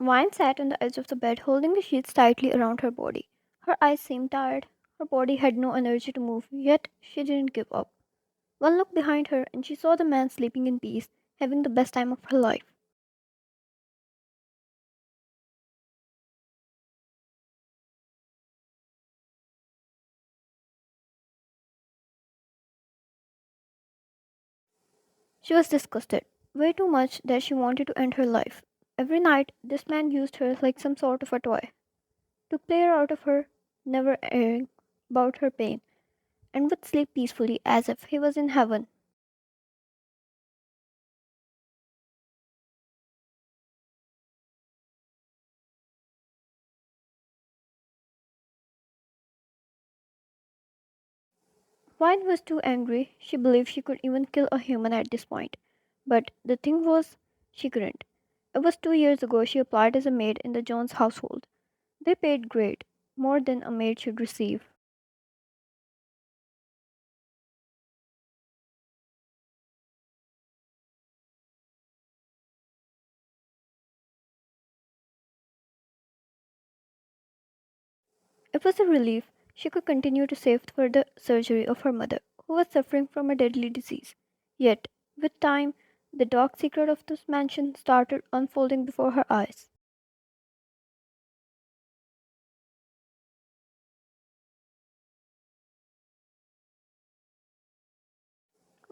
Vine sat on the edge of the bed, holding the sheets tightly around her body. Her eyes seemed tired. Her body had no energy to move, yet she didn't give up. One look behind her, and she saw the man sleeping in peace, having the best time of her life. She was disgusted, way too much that she wanted to end her life. Every night, this man used her like some sort of a toy, took pleasure out of her, never airing about her pain, and would sleep peacefully as if he was in heaven. Vine was too angry. She believed she could even kill a human at this point. But the thing was, she couldn't. It was 2 years ago she applied as a maid in the Jones household. They paid great, more than a maid should receive. It was a relief she could continue to save for the surgery of her mother, who was suffering from a deadly disease. Yet, with time, the dark secret of this mansion started unfolding before her eyes.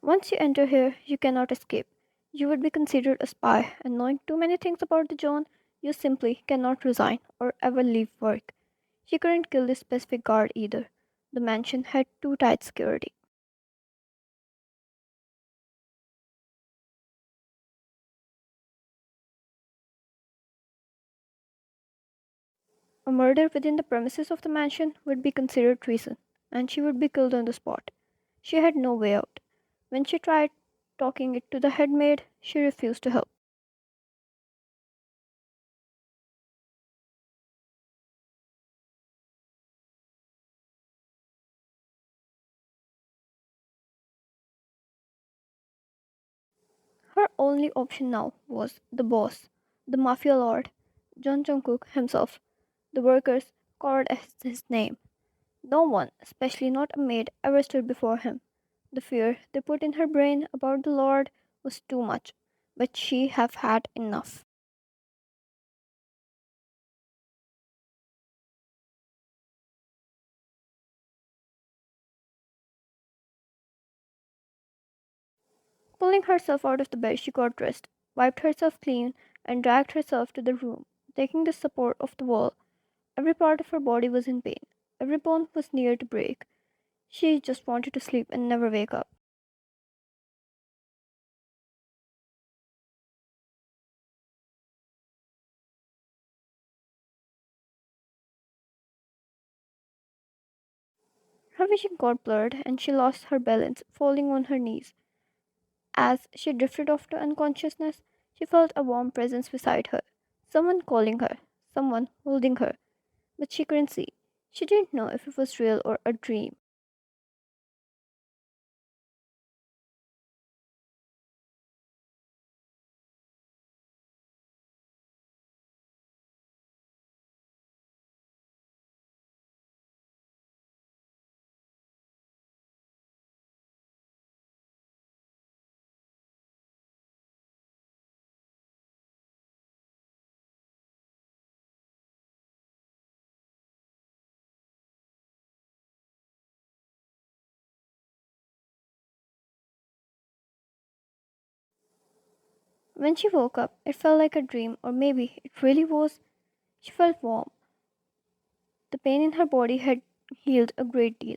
Once you enter here, you cannot escape. You would be considered a spy, and knowing too many things about the John, you simply cannot resign or ever leave work. She couldn't kill this specific guard either. The mansion had too tight security. A murder within the premises of the mansion would be considered treason, and she would be killed on the spot. She had no way out. When she tried talking it to the head maid, she refused to help. Her only option now was the boss, the mafia lord, John Jungkook himself. The workers called as his name. No one, especially not a maid, ever stood before him. The fear they put in her brain about the Lord was too much, but she have had enough. Pulling herself out of the bed, she got dressed, wiped herself clean, and dragged herself to the room, taking the support of the wall. Every part of her body was in pain. Every bone was near to break. She just wanted to sleep and never wake up. Her vision got blurred and she lost her balance, falling on her knees. As she drifted off to unconsciousness, she felt a warm presence beside her. Someone calling her, someone holding her, but she couldn't see. She didn't know if it was real or a dream. When she woke up, it felt like a dream, or maybe it really was. She felt warm. The pain in her body had healed a great deal.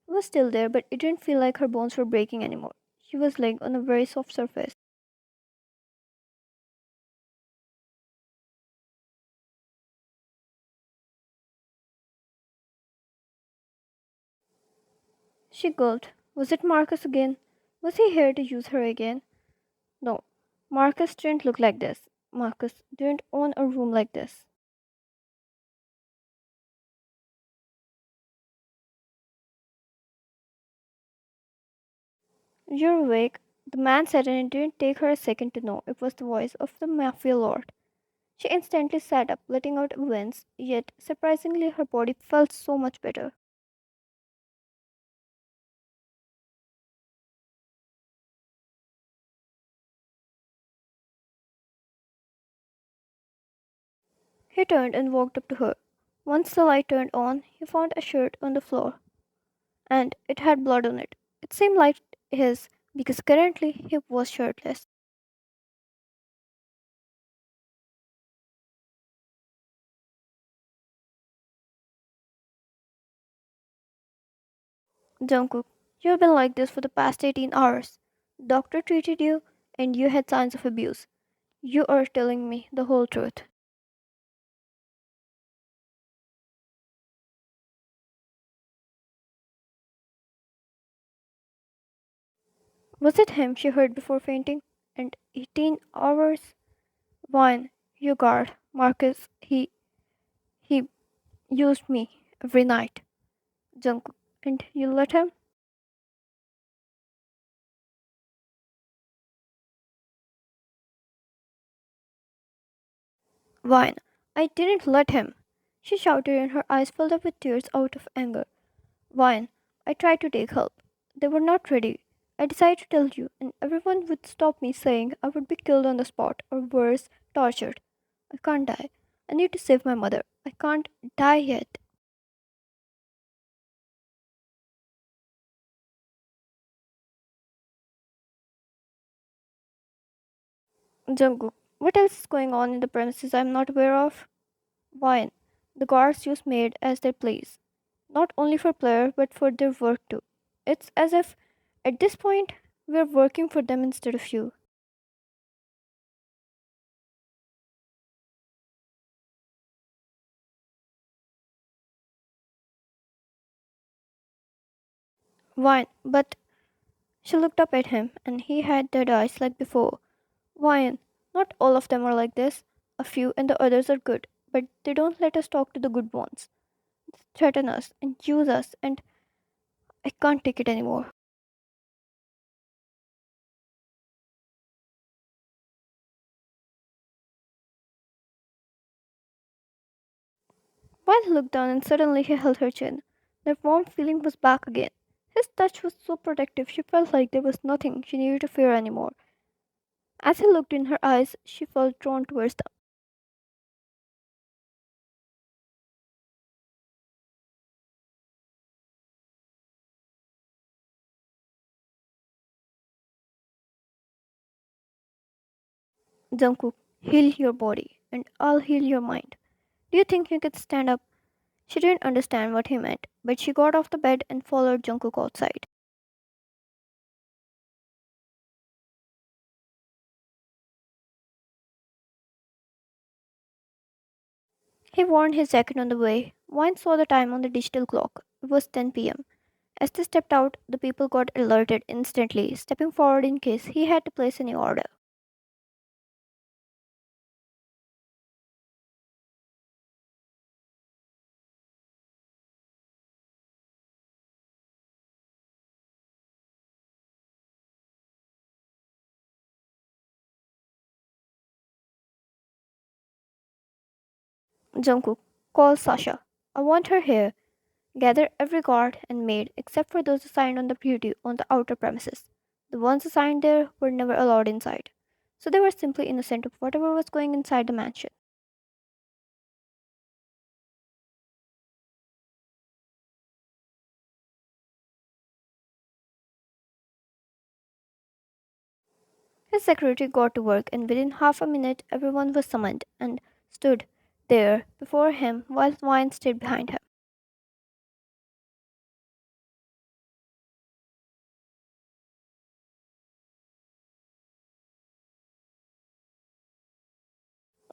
It was still there, but it didn't feel like her bones were breaking anymore. She was laying on a very soft surface. She gulped. Was it Marcus again? Was he here to use her again? No, Marcus didn't look like this. Marcus didn't own a room like this. You're awake, the man said, and it didn't take her a second to know it was the voice of the Mafia lord. She instantly sat up, letting out a wince, yet surprisingly her body felt so much better. He turned and walked up to her. Once the light turned on, he found a shirt on the floor, and it had blood on it. It seemed like his, because currently he was shirtless. Jungkook, you've been like this for the past 18 hours. Doctor treated you, and you had signs of abuse. You are telling me the whole truth. Was it him she heard before fainting? And 18 hours? Wine, you guard, Marcus, he used me every night. Jungkook, and you let him? Wine, I didn't let him. She shouted and her eyes filled up with tears out of anger. Wine, I tried to take help. They were not ready. I decided to tell you, and everyone would stop me saying I would be killed on the spot, or worse, tortured. I can't die. I need to save my mother. I can't die yet. Jungkook, what else is going on in the premises I'm not aware of? Wine, the guards use maid as their place, not only for player but for their work too. It's as if at this point we're working for them instead of you. Wine, but she looked up at him and he had dead eyes like before. Wine, not all of them are like this. A few and the others are good, but they don't let us talk to the good ones. They threaten us and use us, and I can't take it anymore. Wine looked down and suddenly he held her chin. That warm feeling was back again. His touch was so protective she felt like there was nothing she needed to fear anymore. As he looked in her eyes, she felt drawn towards them. Jungkook, heal your body, and I'll heal your mind. Do you think you could stand up? She didn't understand what he meant, but she got off the bed and followed Jungkook outside. He worn his jacket on the way. Wine saw the time on the digital clock. It was 10 p.m. As they stepped out, the people got alerted instantly, stepping forward in case he had to place any order. Jungkook, call Sasha. I want her here. Gather every guard and maid except for those assigned on the duty on the outer premises. The ones assigned there were never allowed inside, so they were simply innocent of whatever was going inside the mansion. His secretary got to work, and within half a minute, everyone was summoned and stood there before him while Wine stayed behind him.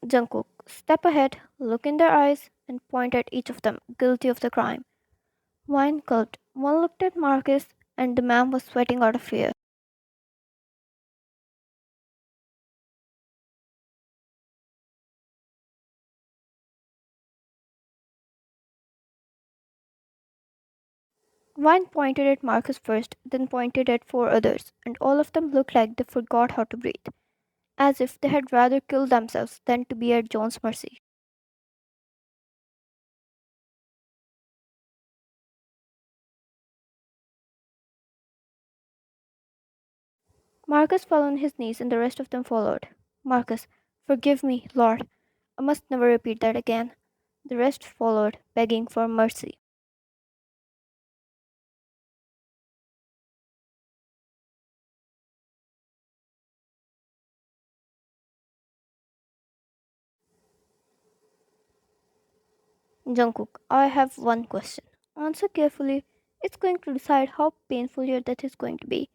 Jungkook stepped ahead, looked in their eyes, and pointed at each of them, guilty of the crime. Wine gulped. One looked at Marcus, and the man was sweating out of fear. Wine pointed at Marcus first, then pointed at four others, and all of them looked like they forgot how to breathe. as if they had rather kill themselves than to be at John's mercy. Marcus fell on his knees and the rest of them followed. Marcus, forgive me, Lord. I must never repeat that again. The rest followed, begging for mercy. Jungkook, I have one question. Answer carefully. It's going to decide how painful your death is going to be.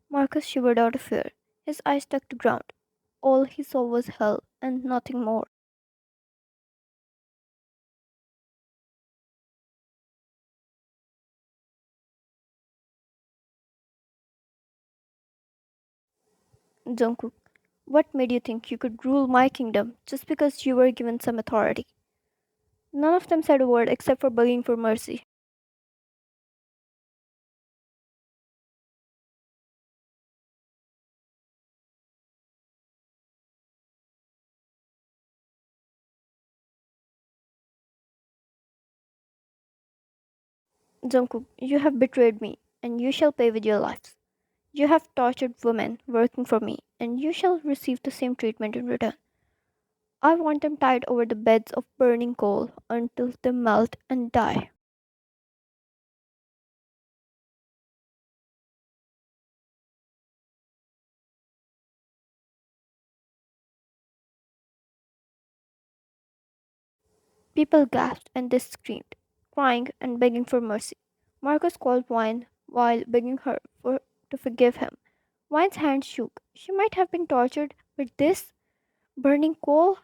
Marcus shivered out of fear. His eyes stuck to ground. All he saw was hell and nothing more. Jungkook, what made you think you could rule my kingdom just because you were given some authority? None of them said a word except for begging for mercy. Jungkook, you have betrayed me, and you shall pay with your lives. You have tortured women working for me, and you shall receive the same treatment in return. I want them tied over the beds of burning coal until they melt and die. People gasped and they screamed, crying and begging for mercy. Marcus called Wine while begging her to forgive him. Wine's hand shook. She might have been tortured, but this burning coal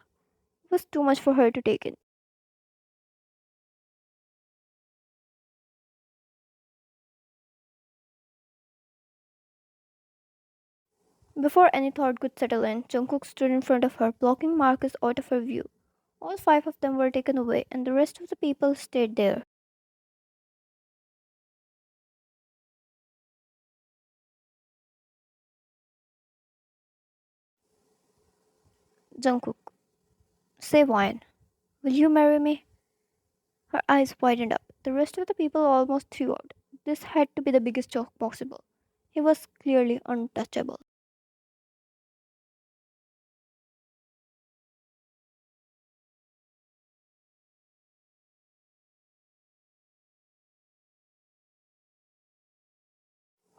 was too much for her to take in. Before any thought could settle in, Jungkook stood in front of her, blocking Marcus out of her view. All five of them were taken away, and the rest of the people stayed there. Jungkook, say Wine, will you marry me? Her eyes widened up. The rest of the people almost threw out. This had to be the biggest shock possible. He was clearly untouchable.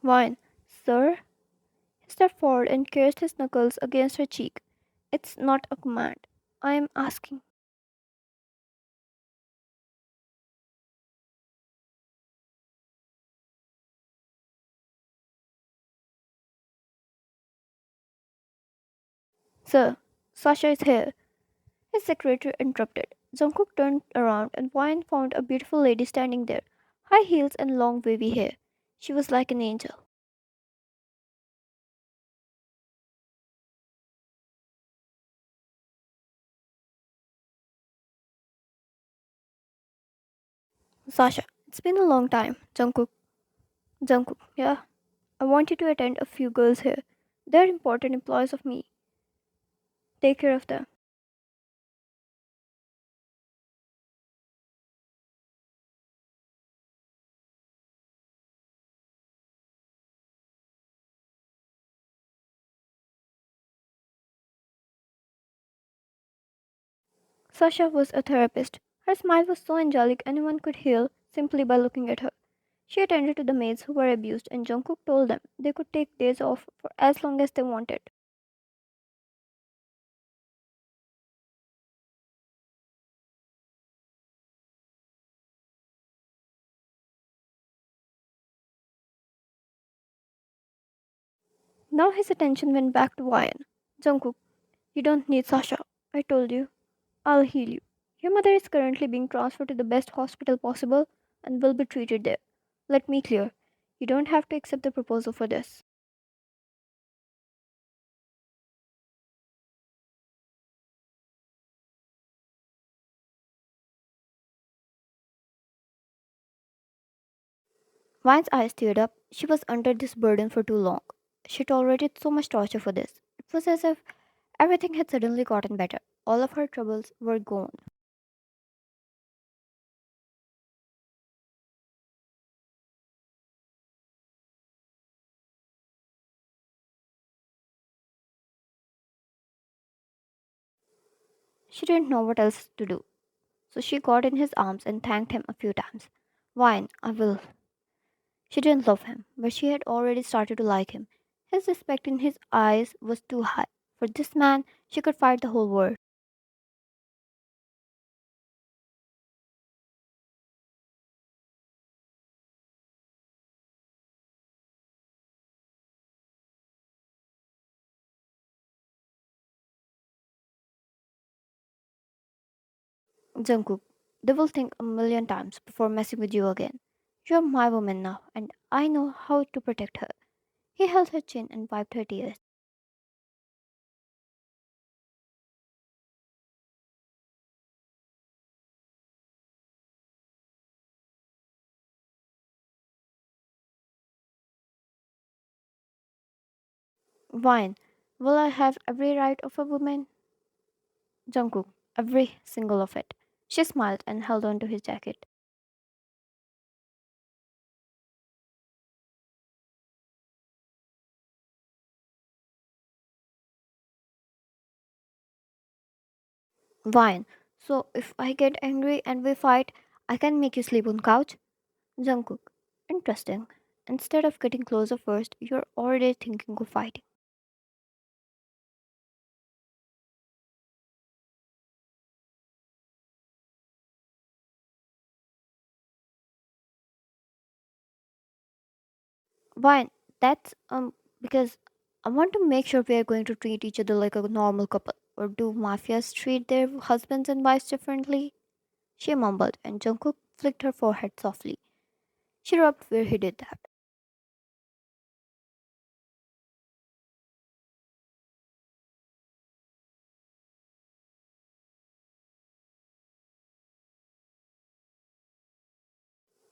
Wine, sir? He stepped forward and cursed his knuckles against her cheek. It's not a command. I am asking. Sir, Sasha is here. His secretary interrupted. Jungkook turned around and Wine found a beautiful lady standing there, high heels and long wavy hair. She was like an angel. Sasha, it's been a long time. Jungkook, yeah. I want you to attend a few girls here. They're important employees of me. Take care of them. Sasha was a therapist. Her smile was so angelic anyone could heal simply by looking at her. She attended to the maids who were abused, and Jungkook told them they could take days off for as long as they wanted. Now his attention went back to Ryan. Jungkook, you don't need Sasha. I told you. I'll heal you. Your mother is currently being transferred to the best hospital possible and will be treated there. Let me clear. You don't have to accept the proposal for this. Vine's eyes teared up. She was under this burden for too long. She tolerated so much torture for this. It was as if Everything had suddenly gotten better. All of her troubles were gone. She didn't know what else to do, so she got in his arms and thanked him a few times. Fine, I will. She didn't love him, but she had already started to like him. His respect in his eyes was too high. For this man, she could fight the whole world. Jungkook, they will think a million times before messing with you again. You're my woman now, and I know how to protect her. He held her chin and wiped her tears. Fine. Will I have every right of a woman? Jungkook, every single of it. She smiled and held on to his jacket. Fine. So if I get angry and we fight, I can make you sleep on couch? Jungkook, interesting. Instead of getting closer first, you're already thinking of fighting. Fine. That's because I want to make sure we are going to treat each other like a normal couple. Or do mafias treat their husbands and wives differently? She mumbled, and Jungkook flicked her forehead softly. She rubbed where he did that.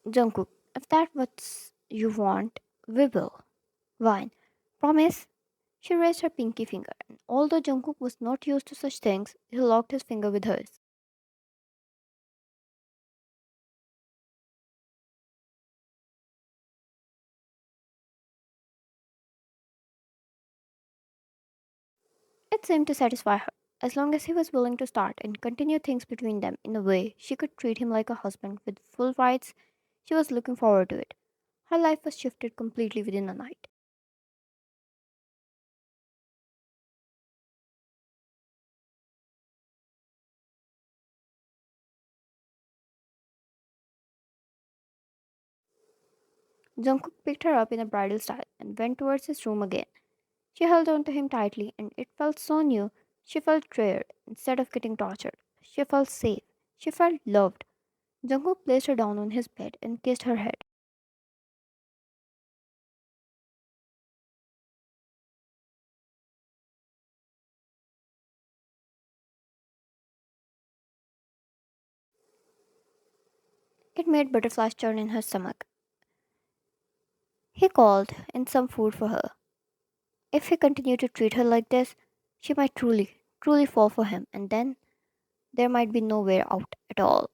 Jungkook, if that's what you want, we will. Fine. Promise? She raised her pinky finger, and although Jungkook was not used to such things, he locked his finger with hers. It seemed to satisfy her. As long as he was willing to start and continue things between them in a way she could treat him like a husband with full rights, she was looking forward to it. Her life was shifted completely within a night. Jungkook picked her up in a bridal style and went towards his room again. She held on to him tightly, and it felt so new. She felt tired instead of getting tortured. She felt safe. She felt loved. Jungkook placed her down on his bed and kissed her head. It made butterflies churn in her stomach. He called in some food for her. If he continued to treat her like this, she might truly fall for him, and then there might be no way out at all.